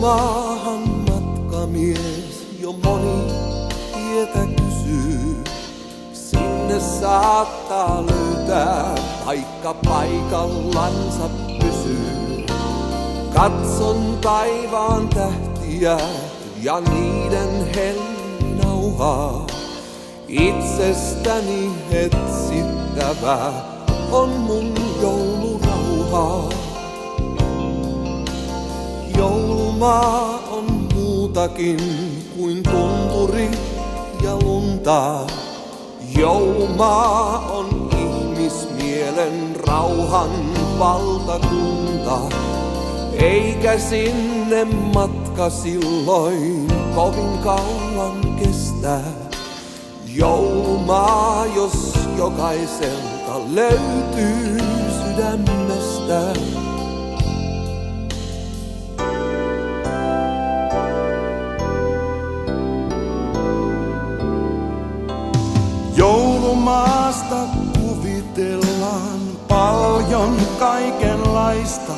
Joulumaahan matkamies jo moni tietä kysyy. Sinne saattaa löytää, vaikka paikallansa pysyy. Katson taivaan tähtiä ja niiden helminauhaa. Itsestäni etsittävä on mun joulurauha. Joulumaa on muutakin kuin tunturi ja lunta. Joulumaa on ihmismielen rauhan valtakunta. Eikä sinne matka silloin kovin kauan kestä. Joulumaa, jos jokaiselta löytyy sydämestä. Joulumaasta kuvitellaan paljon kaikenlaista.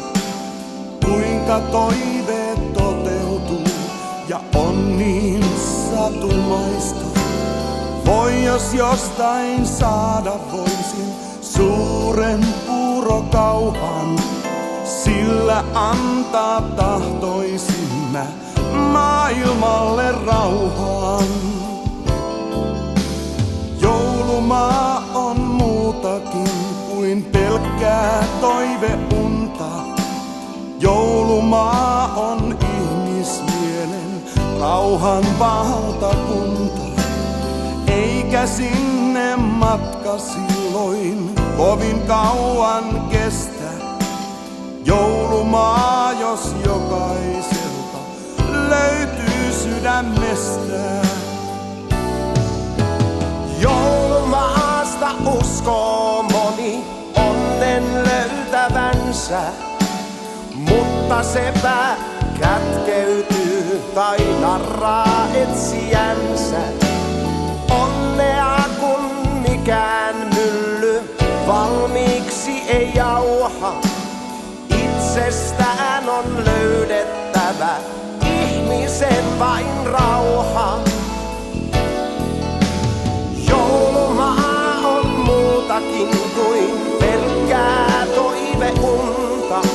Kuinka toiveet toteutuu ja on niin satumaista. Voi jos jostain saada voisin suuren puurokauhan. Sillä antaa tahtoisin mä maailmalle rauhan. Joulumaa on muutakin kuin pelkkää toiveunta. Joulumaa on ihmismielen rauhan valtakunta. Eikä sinne matka silloin kovin kauan kestä. Joulumaa, jos jokaiselta löytyy sydämestä. Joulumaasta uskoo moni onnen löytävänsä, mutta sepä kätkeytyy tai narraa etsijänsä. Onnea kun mikään mylly valmiiksi ei jauha, itsestään on löydettävä ihmisen vain rauha. Joulumaa on muutakin kuin pelkkää toiveunta.